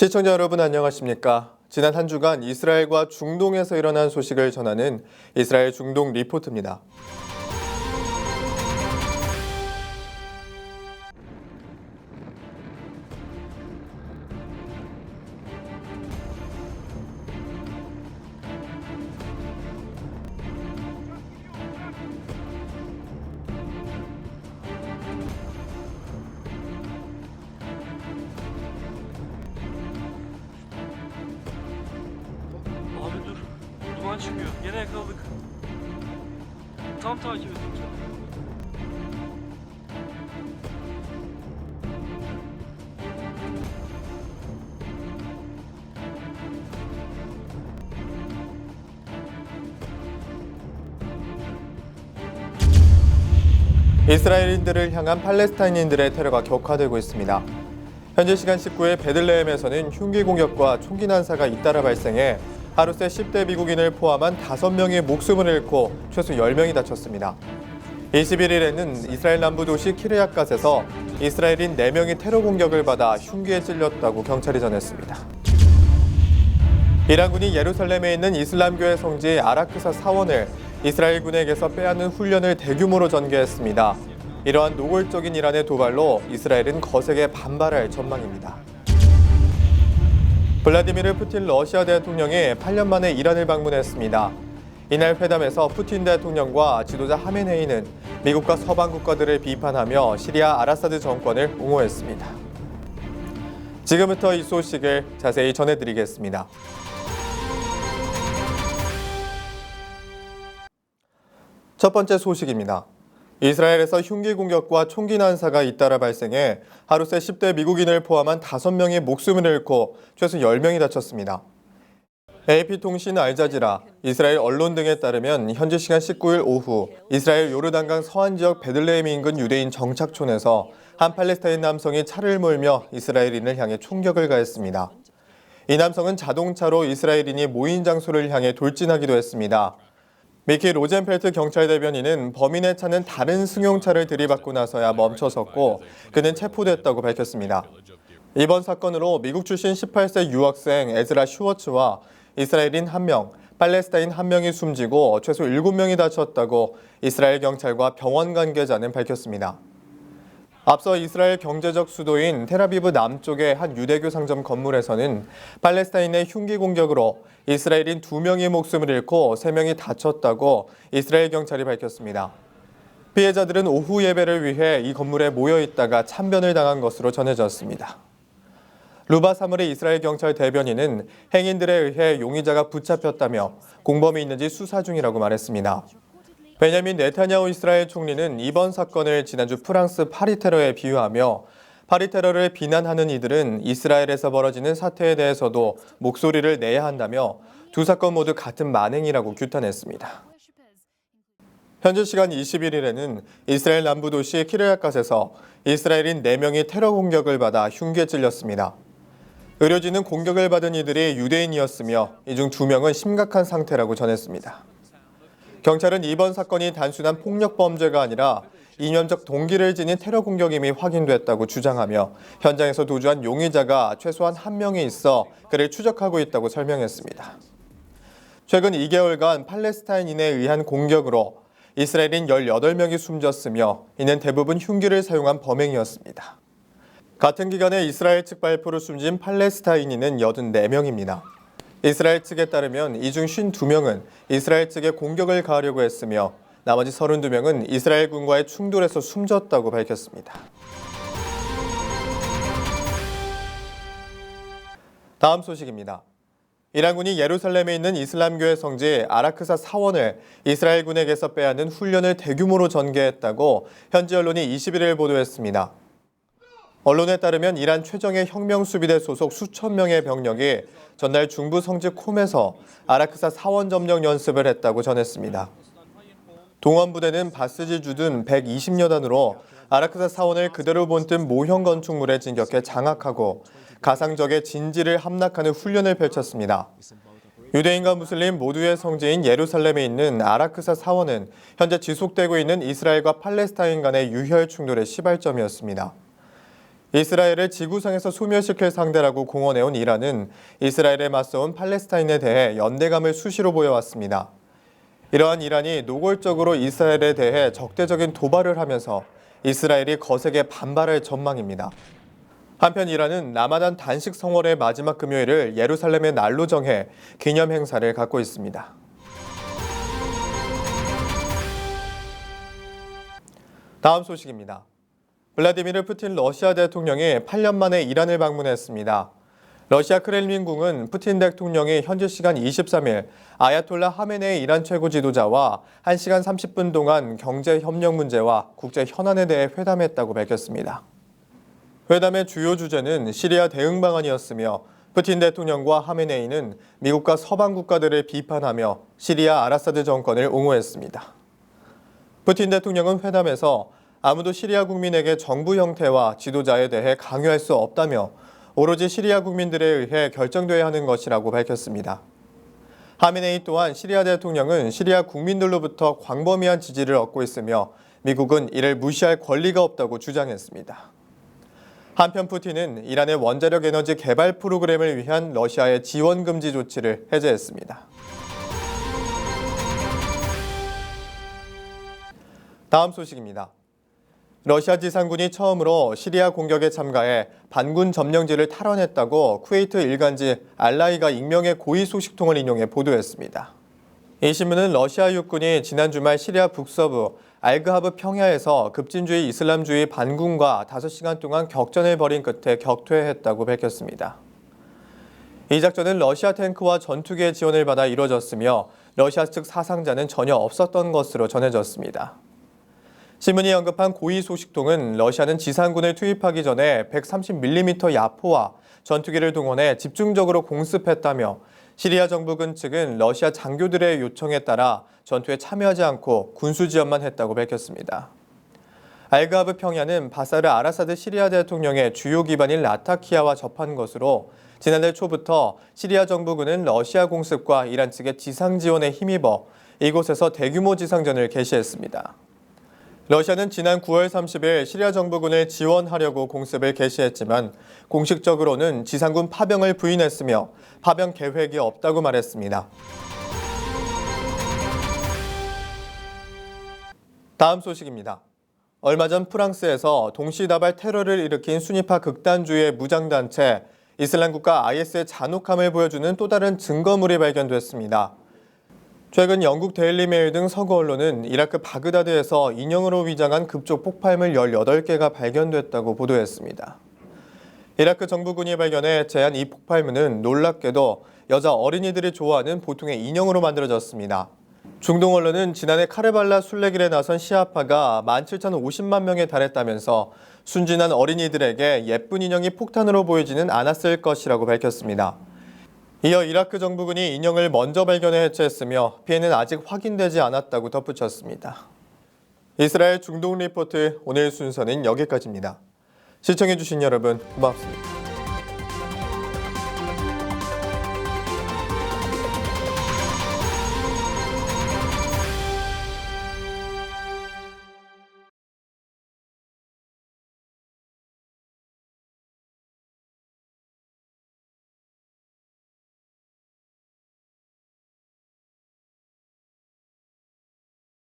시청자 여러분 안녕하십니까? 지난 한 주간 이스라엘과 중동에서 일어난 소식을 전하는 이스라엘 중동 리포트입니다. Abi dur. Duman çıkıyor. Gene yakaladık. Tam takip edin. 이스라엘인들을 향한 팔레스타인인들의 테러가 격화되고 있습니다. 현지 시간 19일 베들레헴에서는 흉기 공격과 총기 난사가 잇따라 발생해 하루 새 10대 미국인을 포함한 5명이 목숨을 잃고 최소 10명이 다쳤습니다. 21일에는 이스라엘 남부 도시 키르야갓에서 이스라엘인 4명이 테러 공격을 받아 흉기에 찔렸다고 경찰이 전했습니다. 이란군이 예루살렘에 있는 이슬람교의 성지 아라크사 사원을 이스라엘군에게서 빼앗는 훈련을 대규모로 전개했습니다. 이러한 노골적인 이란의 도발로 이스라엘은 거세게 반발할 전망입니다. 블라디미르 푸틴 러시아 대통령이 8년 만에 이란을 방문했습니다. 이날 회담에서 푸틴 대통령과 지도자 하메네이는 미국과 서방 국가들을 비판하며 시리아 아라사드 정권을 옹호했습니다. 지금부터 이 소식을 자세히 전해드리겠습니다. 첫 번째 소식입니다. 이스라엘에서 흉기 공격과 총기 난사가 잇따라 발생해 하루 새 10대 미국인을 포함한 5명이 목숨을 잃고 최소 10명이 다쳤습니다. AP통신 알자지라, 이스라엘 언론 등에 따르면 현지 시간 19일 오후 이스라엘 요르단강 서안 지역 베들레헴 인근 유대인 정착촌에서 한 팔레스타인 남성이 차를 몰며 이스라엘인을 향해 총격을 가했습니다. 이 남성은 자동차로 이스라엘인이 모인 장소를 향해 돌진하기도 했습니다. 미키 로젠펠트 경찰 대변인은 범인의 차는 다른 승용차를 들이받고 나서야 멈춰섰고 그는 체포됐다고 밝혔습니다. 이번 사건으로 미국 출신 18세 유학생 에즈라 슈워츠와 이스라엘인 1명, 팔레스타인 1명이 숨지고 최소 7명이 다쳤다고 이스라엘 경찰과 병원 관계자는 밝혔습니다. 앞서 이스라엘 경제적 수도인 텔아비브 남쪽의 한 유대교 상점 건물에서는 팔레스타인의 흉기 공격으로 이스라엘인 2명이 목숨을 잃고 3명이 다쳤다고 이스라엘 경찰이 밝혔습니다. 피해자들은 오후 예배를 위해 이 건물에 모여 있다가 참변을 당한 것으로 전해졌습니다. 루바 사무리 이스라엘 경찰 대변인은 행인들에 의해 용의자가 붙잡혔다며 공범이 있는지 수사 중이라고 말했습니다. 베냐민 네타냐후 이스라엘 총리는 이번 사건을 지난주 프랑스 파리 테러에 비유하며 파리 테러를 비난하는 이들은 이스라엘에서 벌어지는 사태에 대해서도 목소리를 내야 한다며 두 사건 모두 같은 만행이라고 규탄했습니다. 현지 시간 21일에는 이스라엘 남부 도시 키르야갓에서 이스라엘인 4명이 테러 공격을 받아 흉기에 찔렸습니다. 의료진은 공격을 받은 이들이 유대인이었으며 이 중 2명은 심각한 상태라고 전했습니다. 경찰은 이번 사건이 단순한 폭력 범죄가 아니라 이념적 동기를 지닌 테러 공격임이 확인됐다고 주장하며 현장에서 도주한 용의자가 최소한 1명이 있어 그를 추적하고 있다고 설명했습니다. 최근 2개월간 팔레스타인인에 의한 공격으로 이스라엘인 18명이 숨졌으며 이는 대부분 흉기를 사용한 범행이었습니다. 같은 기간에 이스라엘 측 발표로 숨진 팔레스타인인은 84명입니다. 이스라엘 측에 따르면 이 중 52명은 이스라엘 측에 공격을 가하려고 했으며 나머지 32명은 이스라엘군과의 충돌에서 숨졌다고 밝혔습니다. 다음 소식입니다. 이란군이 예루살렘에 있는 이슬람교의 성지 아라크사 사원을 이스라엘군에게서 빼앗는 훈련을 대규모로 전개했다고 현지 언론이 21일 보도했습니다. 언론에 따르면 이란 최정예 혁명수비대 소속 수천 명의 병력이 전날 중부 성지 콤에서 아라크사 사원 점령 연습을 했다고 전했습니다. 동원부대는 바스지 주둔 120여 단으로 아라크사 사원을 그대로 본뜬 모형 건축물에 진격해 장악하고 가상적의 진지를 함락하는 훈련을 펼쳤습니다. 유대인과 무슬림 모두의 성지인 예루살렘에 있는 아라크사 사원은 현재 지속되고 있는 이스라엘과 팔레스타인 간의 유혈 충돌의 시발점이었습니다. 이스라엘을 지구상에서 소멸시킬 상대라고 공언해온 이란은 이스라엘에 맞서온 팔레스타인에 대해 연대감을 수시로 보여왔습니다. 이러한 이란이 노골적으로 이스라엘에 대해 적대적인 도발을 하면서 이스라엘이 거세게 반발할 전망입니다. 한편 이란은 라마단 단식 성월의 마지막 금요일을 예루살렘의 날로 정해 기념 행사를 갖고 있습니다. 다음 소식입니다. 블라디미르 푸틴 러시아 대통령이 8년 만에 이란을 방문했습니다. 러시아 크렘린궁은 푸틴 대통령이 현지 시간 23일 아야톨라 하메네이 이란 최고 지도자와 1시간 30분 동안 경제 협력 문제와 국제 현안에 대해 회담했다고 밝혔습니다. 회담의 주요 주제는 시리아 대응 방안이었으며 푸틴 대통령과 하메네이는 미국과 서방 국가들을 비판하며 시리아 아라사드 정권을 옹호했습니다. 푸틴 대통령은 회담에서 아무도 시리아 국민에게 정부 형태와 지도자에 대해 강요할 수 없다며 오로지 시리아 국민들에 의해 결정돼야 하는 것이라고 밝혔습니다. 하메네이 또한 시리아 대통령은 시리아 국민들로부터 광범위한 지지를 얻고 있으며 미국은 이를 무시할 권리가 없다고 주장했습니다. 한편 푸틴은 이란의 원자력 에너지 개발 프로그램을 위한 러시아의 지원 금지 조치를 해제했습니다. 다음 소식입니다. 러시아 지상군이 처음으로 시리아 공격에 참가해 반군 점령지를 탈환했다고 쿠웨이트 일간지 알라이가 익명의 고위 소식통을 인용해 보도했습니다. 이 신문은 러시아 육군이 지난 주말 시리아 북서부 알그하브 평야에서 급진주의 이슬람주의 반군과 5시간 동안 격전을 벌인 끝에 격퇴했다고 밝혔습니다. 이 작전은 러시아 탱크와 전투기의 지원을 받아 이뤄졌으며 러시아 측 사상자는 전혀 없었던 것으로 전해졌습니다. 신문이 언급한 고위 소식통은 러시아는 지상군을 투입하기 전에 130mm 야포와 전투기를 동원해 집중적으로 공습했다며 시리아 정부군 측은 러시아 장교들의 요청에 따라 전투에 참여하지 않고 군수 지원만 했다고 밝혔습니다. 알그하브 평야는 바사르 아라사드 시리아 대통령의 주요 기반인 라타키아와 접한 것으로 지난달 초부터 시리아 정부군은 러시아 공습과 이란 측의 지상 지원에 힘입어 이곳에서 대규모 지상전을 개시했습니다. 러시아는 지난 9월 30일 시리아 정부군을 지원하려고 공습을 개시했지만 공식적으로는 지상군 파병을 부인했으며 파병 계획이 없다고 말했습니다. 다음 소식입니다. 얼마 전 프랑스에서 동시다발 테러를 일으킨 순위파 극단주의 무장단체 이슬람국가 IS의 잔혹함을 보여주는 또 다른 증거물이 발견됐습니다. 최근 영국 데일리메일 등 서구 언론은 이라크 바그다드에서 인형으로 위장한 급조 폭발물 18개가 발견됐다고 보도했습니다. 이라크 정부군이 발견해 제한 이 폭발물은 놀랍게도 여자 어린이들이 좋아하는 보통의 인형으로 만들어졌습니다. 중동 언론은 지난해 카르발라 순례길에 나선 시아파가 17,050만 명에 달했다면서 순진한 어린이들에게 예쁜 인형이 폭탄으로 보이지는 않았을 것이라고 밝혔습니다. 이어 이라크 정부군이 인형을 먼저 발견해 해체했으며 피해는 아직 확인되지 않았다고 덧붙였습니다. 이스라엘 중동 리포트 오늘 순서는 여기까지입니다. 시청해주신 여러분 고맙습니다.